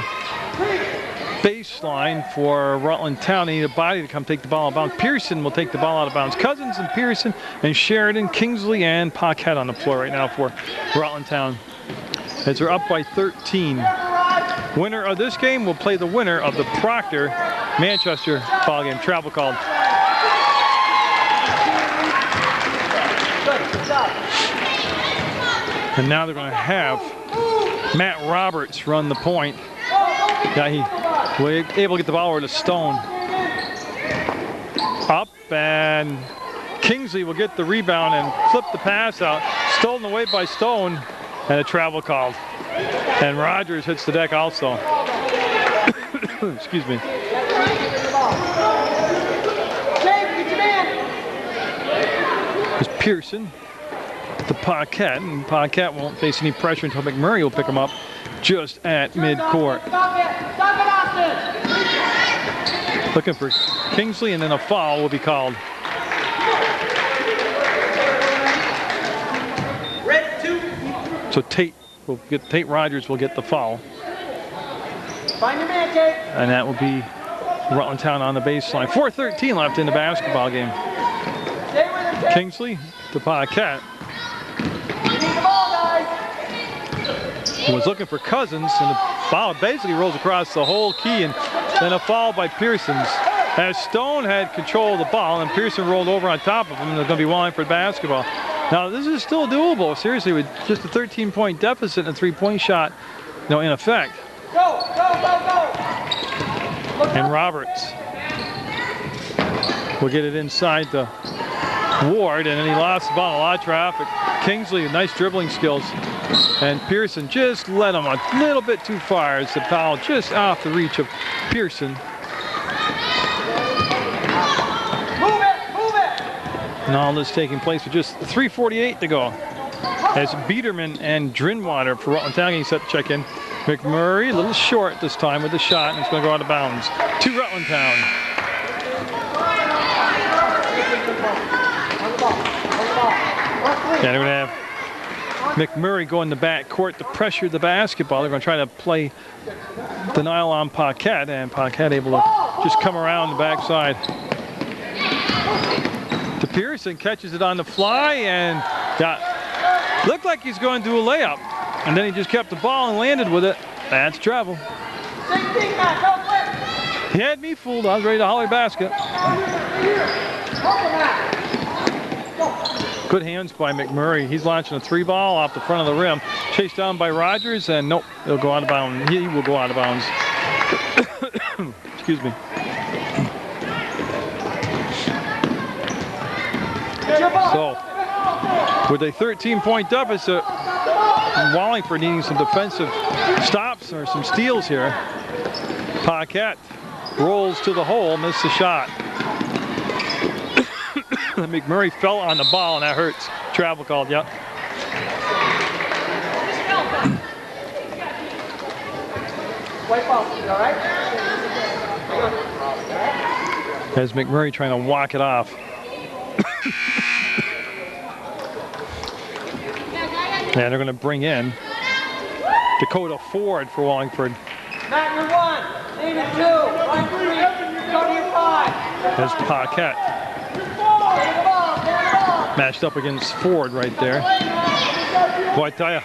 baseline for Rutland Town. They need a body to come take the ball out of bounds. Pearson will take the ball out of bounds. Cousins and Pearson and Sheridan, Kingsley, and Paquette on the floor right now for Rutland Town, as they're up by 13. Winner of this game will play the winner of the Proctor-Manchester ball game. Travel called. And now they're going to have Matt Roberts run the point. Yeah, he was able to get the ball over to Stone. Up, and Kingsley will get the rebound and flip the pass out. Stolen away by Stone, and a travel called. And Rogers hits the deck also. Excuse me. There's Pearson to Paquette, and Paquette won't face any pressure until McMurray will pick him up just at midcourt. Looking for Kingsley, and then a foul will be called. Red 2. So Tate Rogers will get the foul. Find your man, Tate. And that will be Rutland Town on the baseline. 4:13 left in the basketball game. Stay with him, Tate. Kingsley to Paquette. You need the ball, guys. Was looking for Cousins, and the foul basically rolls across the whole key, and then a foul by Pearson's. As Stone had control of the ball, and Pearson rolled over on top of him, and they're going to be Wallingford basketball. Now, this is still doable, seriously, with just a 13-point deficit and a 3-point shot, in effect. Go, go, go, go. And Roberts will get it inside the Ward, and then he lost the ball. A lot of traffic. Kingsley, nice dribbling skills. And Pearson just led him a little bit too far as the foul just off the reach of Pearson. Move it! And all this taking place with just 3:48 to go. As Biederman and Drinwater for Rutland Town getting set to check in. McMurray, a little short this time with the shot, and it's going to go out of bounds to Rutland Town. Yeah, they're going to have McMurray go in the back court to pressure the basketball. They're going to try to play denial on Paquette, and Paquette able to just come around the backside. To Pearson, catches it on the fly, and looked like he's going to do a layup. And then he just kept the ball and landed with it. That's travel. He had me fooled. I was ready to holler basket. Good hands by McMurray. He's launching a 3-ball off the front of the rim. Chased down by Rogers, and nope, he'll go out of bounds. He will go out of bounds. Excuse me. So, with a 13-point deficit, Wallingford needing some defensive stops or some steals here. Paquette rolls to the hole, missed the shot. McMurray fell on the ball, and that hurts. Travel called, yep. White ball, all right? As McMurray trying to walk it off. And they're going to bring in Dakota Ford for Wallingford. Matt, you're 1. David 2. Line 3. Go to your 5. As Paquette matched up against Ford right there. Boy, I tell you,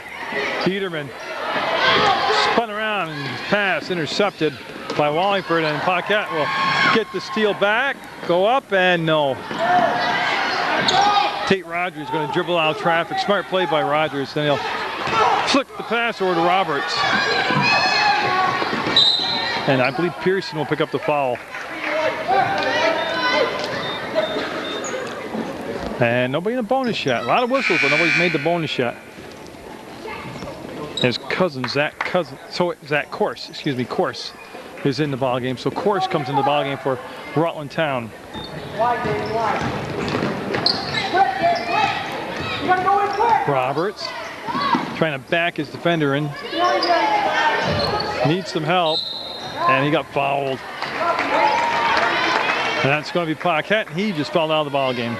Biederman spun around and pass intercepted by Wallingford, and Paquette will get the steal back, go up, and no. Tate Rogers going to dribble out traffic. Smart play by Rogers. Then he'll flick the pass over to Roberts. And I believe Pearson will pick up the foul. And nobody in the bonus yet. A lot of whistles, but nobody's made the bonus yet. His cousin, Zach Course, Course is in the ball game. So Course comes in the ball game for Rutland Town. Roberts trying to back his defender in. Needs some help, and he got fouled. And that's going to be Paquette. He just fell out of the ball game.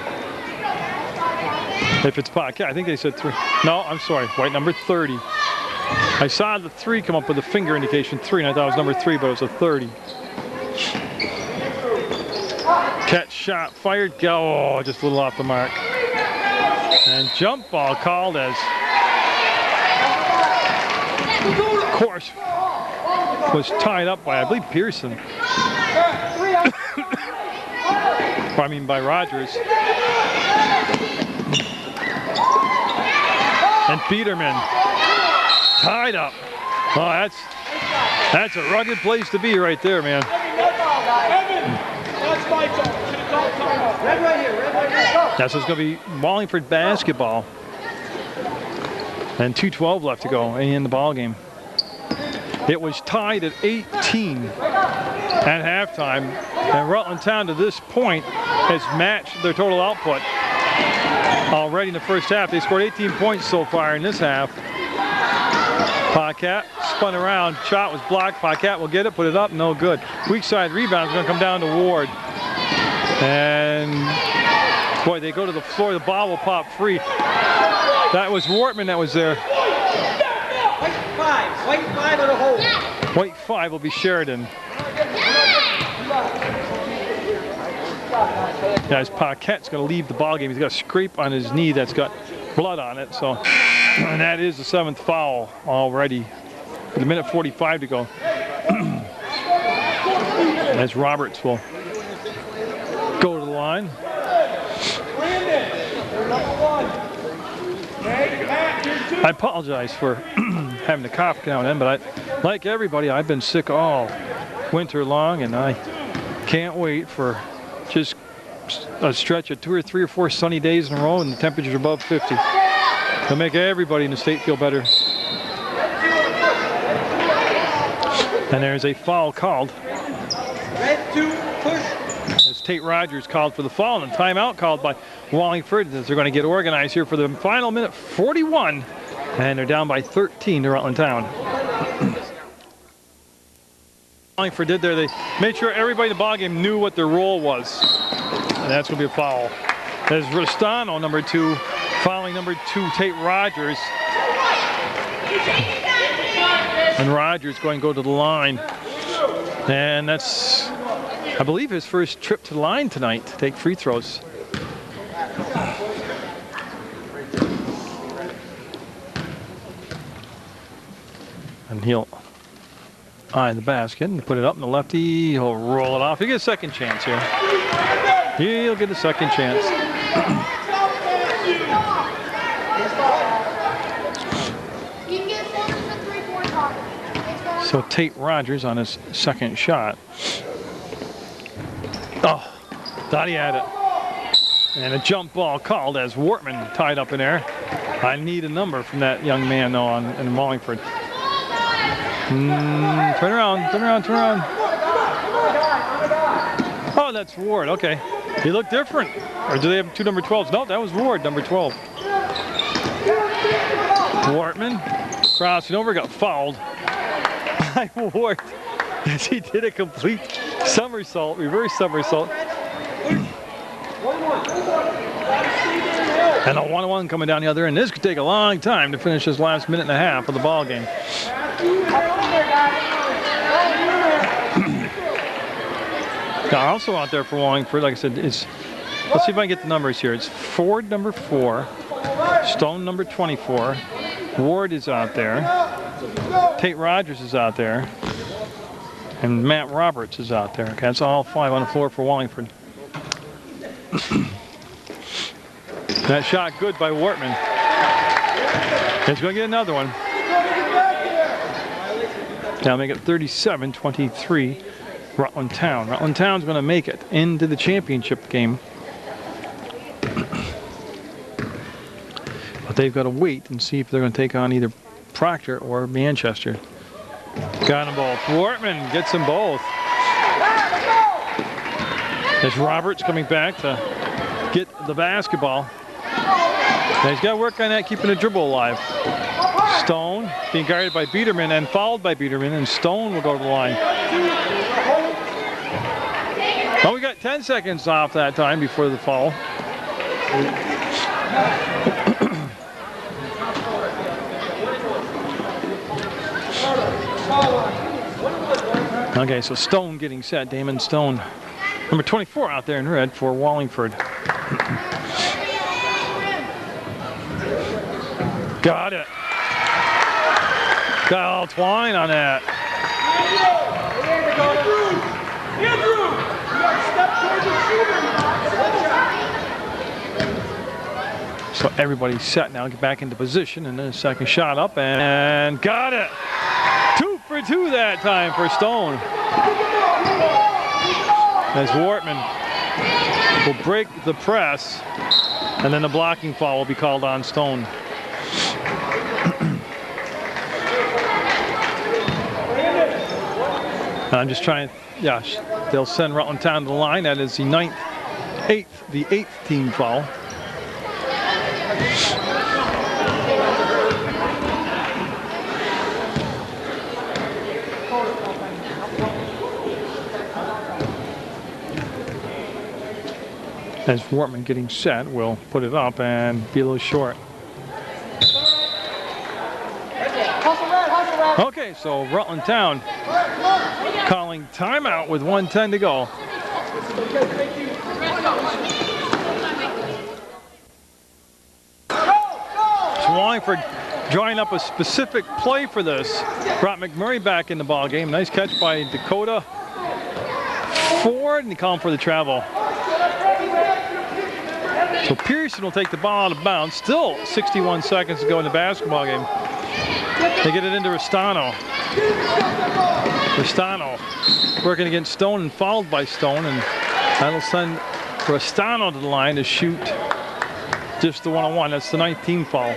If it's Paquette, I think they said 3. No, I'm sorry, white number 30. I saw the 3 come up with a finger indication 3, and I thought it was number 3, but it was a 30. Catch shot, fired, go, oh, just a little off the mark. And jump ball called as Course was tied up by, I believe, Pearson. By Rogers. And Biederman tied up. Oh, that's a rugged place to be right there, man. That's what's going to be Wallingford basketball. And 2:12 left to go in the ball game. It was tied at 18 at halftime, and Rutland Town to this point has matched their total output already in the first half. They scored 18 points so far in this half. Paquette spun around, shot was blocked. Paquette will get it, put it up, no good. Weak side rebound is going to come down to Ward. And boy, they go to the floor, the ball will pop free. That was Wortman that was there. White five on a hole. White 5 will be Sheridan. Guys, Paquette's going to leave the ball game. He's got a scrape on his knee that's got blood on it. So, and that is the 7th foul already. With a minute 45 to go. As Roberts will go to the line. I apologize for having to cough now and then, but like everybody, I've been sick all winter long, and I can't wait for just a stretch of 2 or 3 or 4 sunny days in a row and the temperatures above 50. It'll make everybody in the state feel better. And there's a foul called. Red 2, push. As Tate Rogers called for the foul, and a timeout called by Wallingford as they're going to get organized here for the final minute 41. And they're down by 13 to Rutland Town. Wallingford did there, they made sure everybody in the ballgame knew what their role was. And that's going to be a foul. There's Ristano, number 2, fouling number 2, Tate Rogers. And Rogers going to go to the line. And that's, I believe, his first trip to the line tonight to take free throws. And he'll eye the basket and put it up in the lefty. He'll roll it off. He'll get a second chance here. He'll get a second chance. So Tate Rogers on his second shot. Oh, thought he had it. And a jump ball called as Wortman tied up in there. I need a number from that young man though in Wallingford. Turn around, turn around, turn around. Oh, that's Ward, okay. He looked different. Or do they have 2 number 12s? No, that was Ward, number 12. Wortman crossing over, got fouled by Ward as he did a complete somersault, reverse somersault. And a 1-1 coming down the other end. This could take a long time to finish this last minute and a half of the ball game. Also out there for Wallingford, like I said, let's see if I can get the numbers here. It's Ford, number 4, Stone, number 24, Ward is out there, Tate Rogers is out there, and Matt Roberts is out there. Okay, that's all 5 on the floor for Wallingford. That shot good by Wortman. He's going to get another one. Now make it 37-23. Rutland Town. Rutland Town's going to make it into the championship game. But they've got to wait and see if they're going to take on either Proctor or Manchester. Got them both. Wortman gets them both. There's Roberts coming back to get the basketball. Now he's got to work on that, keeping the dribble alive. Stone being guarded by Biederman and fouled by Biederman, and Stone will go to the line. Oh, we got 10 seconds off that time before the foul. Okay, so Stone getting set, Damon Stone. Number 24 out there in red for Wallingford. Got it. Got all twine on that. So everybody's set now, get back into position, and then a second shot up, and got it. 2 for 2 that time for Stone. As Wortman will break the press, and then the blocking foul will be called on Stone. I'm just trying, yeah, they'll send Rutland Town to the line. That is the 8th team foul. As Wortman getting set, will put it up and be a little short. Okay, so Rutland Town calling timeout with 1:10 to go. So Wallingford drawing up a specific play for this. Brought McMurray back in the ball game. Nice catch by Dakota Ford, and he called for the travel. So Pearson will take the ball out of bounds. Still 61 seconds to go in the basketball game. They get it into Restano. Restano working against Stone and fouled by Stone, and that'll send Restano to the line to shoot just the one-on-one. That's the 9th team foul.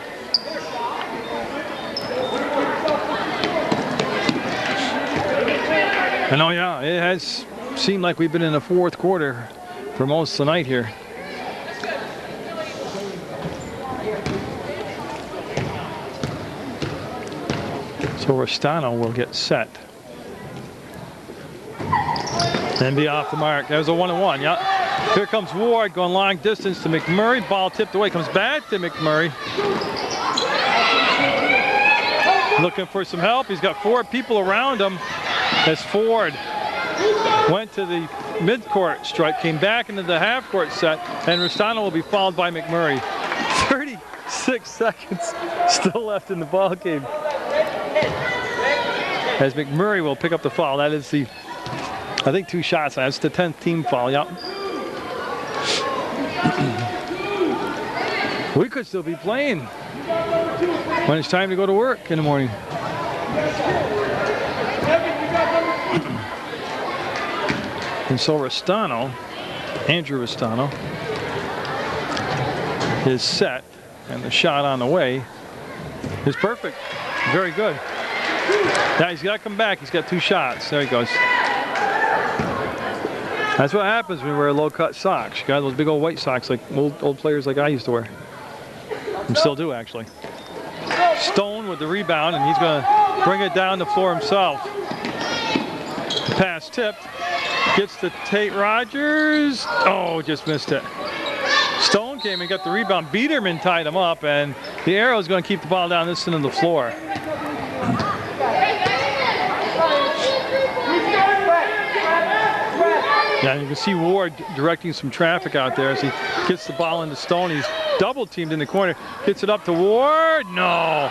And oh yeah, it has seemed like we've been in the 4th quarter for most of the night here. So Restano will get set. And be off the mark. There's a 1-on-1, yeah. Here comes Ward going long distance to McMurray. Ball tipped away, comes back to McMurray. Looking for some help. He's got 4 people around him as Ford went to the midcourt stripe, came back into the half-court set, and Restano will be fouled by McMurray. 36 seconds still left in the ball game. As McMurray will pick up the foul. That is the, I think, 2 shots. That's the 10th team foul, yep. We could still be playing when it's time to go to work in the morning. And so Restano, Andrew Restano, is set, and the shot on the way is perfect. Very good. Now he's got to come back. He's got 2 shots. There he goes. That's what happens when we wear low-cut socks. You got those big old white socks like old players like I used to wear. And still do, actually. Stone with the rebound, and he's going to bring it down the floor himself. The pass tipped. Gets to Tate Rogers. Oh, just missed it. Stone came and got the rebound. Biederman tied him up, and the arrow is going to keep the ball down this end of the floor. Yeah, you can see Ward directing some traffic out there as he gets the ball into Stone. He's double teamed in the corner. Gets it up to Ward. No.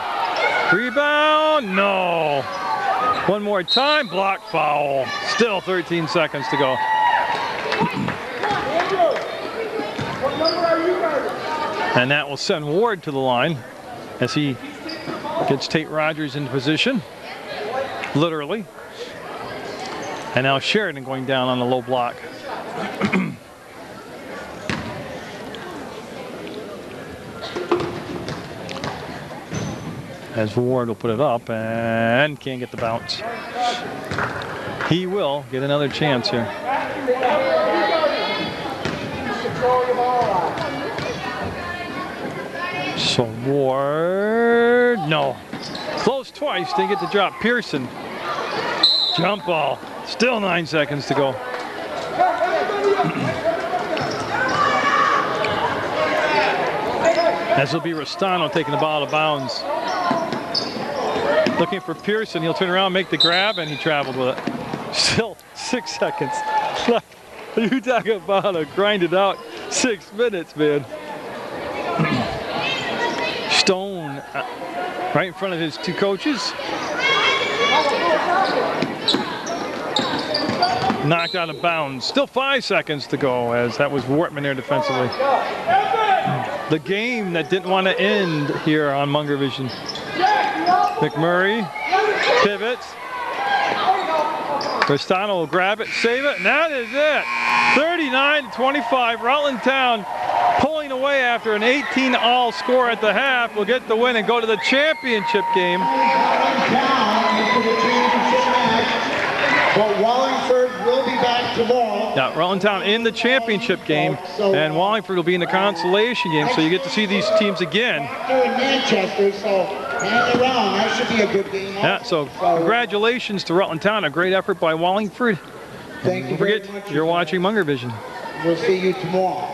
Rebound. No. One more time. Block foul. Still 13 seconds to go. And that will send Ward to the line as he gets Tate Rogers in position. Literally. And now Sheridan going down on the low block. As Ward will put it up and can't get the bounce. He will get another chance here. So Ward, no. Close twice, didn't get the drop. Pearson, jump ball. Still 9 seconds to go. As will be Restano taking the ball out of bounds. Looking for Pearson, he'll turn around, make the grab, and he traveled with it. Still 6 seconds. You talk about a grinded out 6 minutes, man. Stone right in front of his 2 coaches. Knocked out of bounds. Still 5 seconds to go, as that was Wortman there defensively. The game that didn't want to end here on Munger Vision. McMurray pivots. Restano will grab it, save it, and that is it. 39-25. Rutland Town pulling away after an 18-all score at the half. Will get the win and go to the championship game. But Wallingford will be back tomorrow. Yeah, Rutland Town in the championship game, and Wallingford will be in the consolation game, so you get to see these teams again. In Manchester, so hang around. That should be a good game. Yeah, so congratulations to Rutland Town. A great effort by Wallingford. Thank you Don't forget, very much. you're watching Munger Vision. We'll see you tomorrow.